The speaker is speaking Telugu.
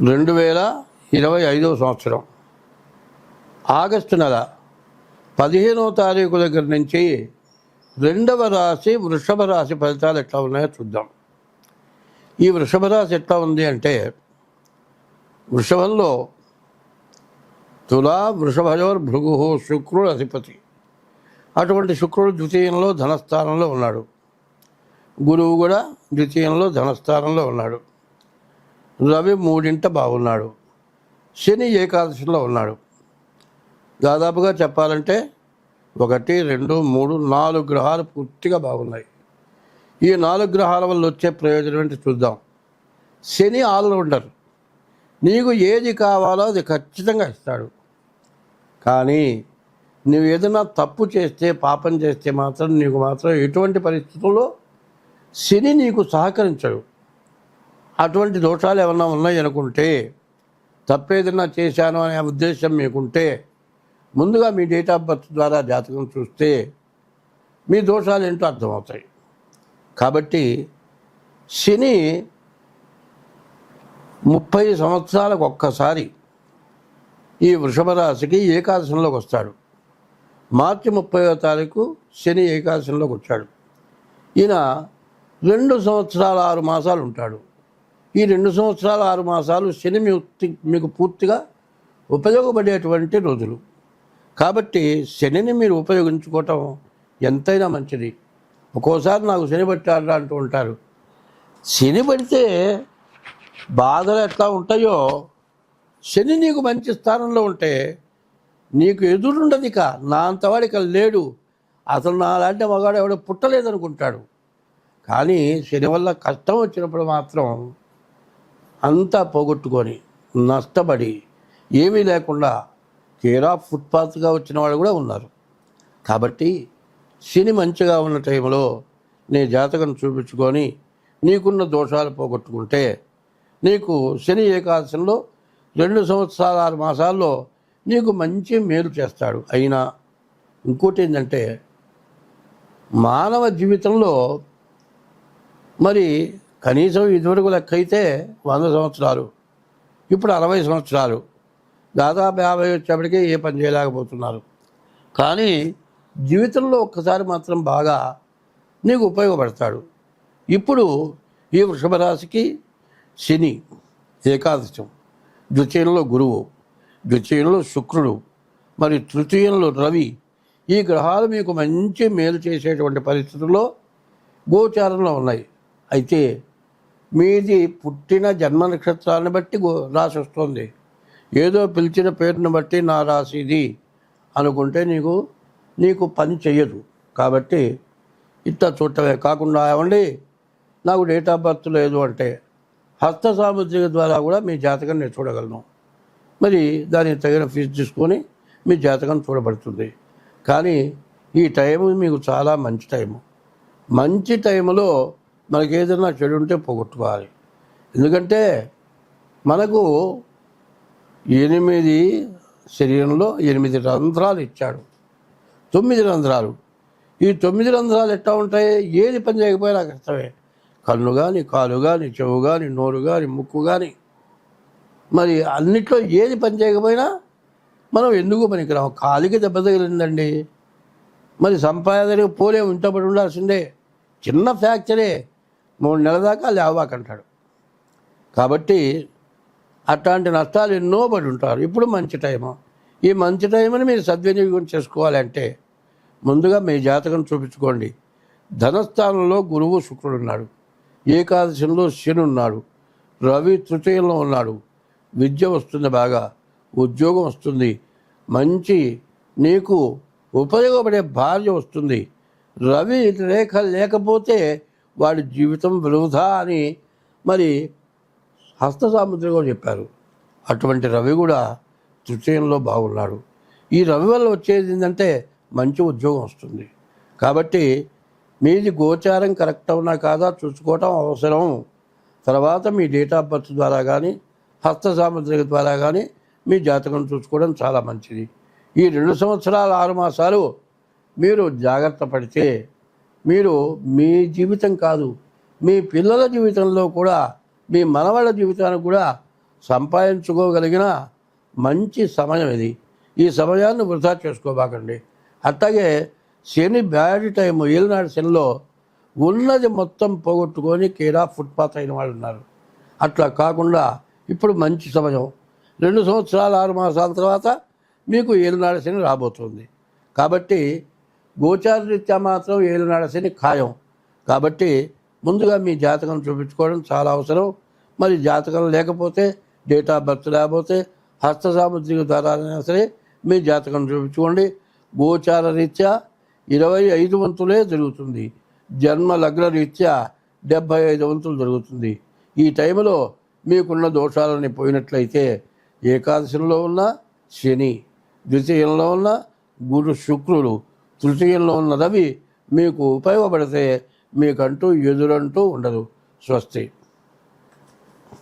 2025 సంవత్సరం ఆగస్టు నెల 15వ తారీఖు దగ్గర నుంచి రెండవ రాశి వృషభ రాశి ఫలితాలు ఎట్లా ఉన్నాయో చూద్దాం. ఈ వృషభ రాశి ఎట్లా ఉంది అంటే, వృషభంలో తులా వృషభయోర్ భృగు శుక్రుడు అధిపతి. అటువంటి శుక్రుడు ద్వితీయంలో ధనస్థానంలో ఉన్నాడు. గురువు కూడా ద్వితీయంలో ధనస్థానంలో ఉన్నాడు. రవి మూడింట బాగున్నాడు. శని ఏకాదశిలో ఉన్నాడు. దాదాపుగా చెప్పాలంటే 1, 2, 3, 4 గ్రహాలు పూర్తిగా బాగున్నాయి. ఈ 4 గ్రహాల వల్ల వచ్చే ప్రయోజనం ఏంటి చూద్దాం. శని ఆల్రౌండర్, నీకు ఏది కావాలో అది ఖచ్చితంగా ఇస్తాడు. కానీ నువ్వు ఏదైనా తప్పు చేస్తే, పాపం చేస్తే మాత్రం నీకు మాత్రం ఎటువంటి పరిస్థితుల్లో శని నీకు సహకరించడు. అటువంటి దోషాలు ఏమన్నా ఉన్నాయి అనుకుంటే, తప్పేదన్నా చేశాను అనే ఉద్దేశం మీకుంటే, ముందుగా మీ డేట్ ఆఫ్ బర్త్ ద్వారా జాతకం చూస్తే మీ దోషాలు ఏంటో అర్థమవుతాయి. కాబట్టి శని 30 సంవత్సరాలకు ఒక్కసారి ఈ వృషభ రాశికి ఏకాదశంలోకి వస్తాడు. మార్చి 30వ తారీఖు శని ఏకాదశంలోకి వచ్చాడు. ఈయన 2 సంవత్సరాల 6 మాసాలు ఉంటాడు. ఈ 2 సంవత్సరాల 6 మాసాలు శని మీకు పూర్తిగా ఉపయోగపడేటువంటి రోజులు. కాబట్టి శనిని మీరు ఉపయోగించుకోవటం ఎంతైనా మంచిది. ఒక్కోసారి నాకు శని పట్టాడు అంటూ ఉంటారు. శని పడితే బాధలు ఎట్లా ఉంటాయో, శని నీకు మంచి స్థానంలో ఉంటే నీకు ఎదురుండదు. ఇక నా అంతవాడిక లేడు, అసలు నా లాంటి మగాడు ఎవడో పుట్టలేదనుకుంటాడు. కానీ శని వల్ల కష్టం వచ్చినప్పుడు మాత్రం అంతా పోగొట్టుకొని నష్టపడి ఏమీ లేకుండా కేర్ ఆఫ్ ఫుట్పాత్గా వచ్చిన వాళ్ళు కూడా ఉన్నారు. కాబట్టి శని మంచిగా ఉన్న టైంలో నీ జాతకం చూపించుకొని నీకున్న దోషాలు పోగొట్టుకుంటే నీకు శని ఏకాదశంలో 2 సంవత్సరాల 6 మాసాల్లో నీకు మంచి మేలు చేస్తాడు. అయినా ఇంకోటి ఏంటంటే, మానవ జీవితంలో మరి కనీసం ఇదివరకు లెక్క అయితే 100 సంవత్సరాలు, ఇప్పుడు 60 సంవత్సరాలు, దాదాపు 50 వచ్చేప్పటికీ ఏ పని చేయలేకపోతున్నారు. కానీ జీవితంలో ఒక్కసారి మాత్రం బాగా నీకు ఉపయోగపడతాడు. ఇప్పుడు ఈ వృషభ రాశికి శని ఏకాదశం, ద్వితీయంలో గురువు, ద్వితీయంలో శుక్రుడు, మరి తృతీయంలో రవి, ఈ గ్రహాలు మీకు మంచి మేలు చేసేటువంటి పరిస్థితుల్లో గోచారంలో ఉన్నాయి. అయితే మీది పుట్టిన జన్మ నక్షత్రాలను బట్టి రాశి వస్తుంది. ఏదో పిలిచిన పేరుని బట్టి నా రాశి ఇది అనుకుంటే నీకు పని చెయ్యదు. కాబట్టి ఇట్లా చూడటమే కాకుండా, ఏమండి నాకు డేట్ ఆఫ్ బర్త్ లేదు అంటే హస్త సాముద్రిక ద్వారా కూడా మీ జాతకం నేను చూడగలను. మరి దానికి తగిన ఫీజు తీసుకొని మీ జాతకం చూడబడుతుంది. కానీ ఈ టైము మీకు చాలా మంచి టైము. మంచి టైంలో మనకి ఏదైనా చెడు ఉంటే పోగొట్టుకోవాలి. ఎందుకంటే మనకు 8 శరీరంలో 8 రంధ్రాలు ఇచ్చాడు. 9 రంధ్రాలు. ఈ 9 రంధ్రాలు ఎట్లా ఉంటాయి? ఏది పని చేయకపోయినా కష్టమే. కన్ను కానీ, కాలు కానీ, చెవు కానీ, నోరు కానీ, ముక్కు కానీ, మరి అన్నిట్లో ఏది పని చేయకపోయినా మనం ఎందుకు పనికిరాము. కాలికి దెబ్బ తగిలిందండి, మరి సంపాదనకు పోలే ఉంటబడి ఉండాల్సిందే. చిన్న ఫ్రాక్చరే 3 నెలల దాకా లేవాకంటాడు. కాబట్టి అట్లాంటి నష్టాలు ఎన్నో పడి ఉంటారు. ఇప్పుడు మంచి టైము. ఈ మంచి టైంని మీరు సద్వినియోగం చేసుకోవాలంటే ముందుగా మీ జాతకం చూపించుకోండి. ధనస్థానంలో గురువు శుక్రుడు ఉన్నాడు. ఏకాదశంలో శని ఉన్నాడు. రవి తృతీయంలో ఉన్నాడు. విద్య వస్తుంది, బాగా ఉద్యోగం వస్తుంది, మంచి నీకు ఉపయోగపడే భార్య వస్తుంది. రవి రేఖ లేకపోతే వాడి జీవితం వృధా అని మరి హస్త సాముద్రిగా చెప్పారు. అటువంటి రవి కూడా తృతీయంలో బాగున్నాడు. ఈ రవి వల్ల వచ్చేది ఏంటంటే మంచి ఉద్యోగం వస్తుంది. కాబట్టి మీది గోచారం కరెక్ట్ అవునా కాదా చూసుకోవటం అవసరం. తర్వాత మీ డేట్ ఆఫ్ బర్త్ ద్వారా కానీ హస్త సాముద్రిక ద్వారా కానీ మీ జాతకం చూసుకోవడం చాలా మంచిది. ఈ 2 సంవత్సరాల 6 మాసాలు మీరు జాగ్రత్త పడితే మీరు మీ జీవితం కాదు, మీ పిల్లల జీవితంలో కూడా, మీ మనవళ్ళ జీవితానికి కూడా సంపాదించుకోగలిగిన మంచి సమయం ఇది. ఈ సమయాన్ని వృధా చేసుకోబాకండి. అట్లాగే శని బ్యాడ్ టైము, ఏలినాడు శనిలో ఉన్నది మొత్తం పోగొట్టుకొని కేరా ఫుట్పాత్ అయిన వాళ్ళు ఉన్నారు. అట్లా కాకుండా ఇప్పుడు మంచి సమయం. 2 సంవత్సరాలు 6 మాసాల తర్వాత మీకు ఏలినాడు శని రాబోతుంది. కాబట్టి గోచారరీత్యా మాత్రం ఏలినాడు శని ఖాయం. కాబట్టి ముందుగా మీ జాతకం చూపించుకోవడం చాలా అవసరం. మరి జాతకం లేకపోతే, డేట్ ఆఫ్ బర్త్ లేకపోతే హస్త సాముద్రిక ద్వారా అయినా సరే మీ జాతకం చూపించుకోండి. గోచార రీత్యా 25 వంతులే జరుగుతుంది. జన్మ లగ్న రీత్యా 75 వంతులు జరుగుతుంది. ఈ టైంలో మీకున్న దోషాలని పోయినట్లయితే ఏకాదశిలో ఉన్న శని, ద్వితీయంలో ఉన్న గురు శుక్రులు, తృతీయంలో ఉన్న రవి మీకు ఉపయోగపడితే మీకంటూ ఎదురంటూ ఉండదు. స్వస్తి.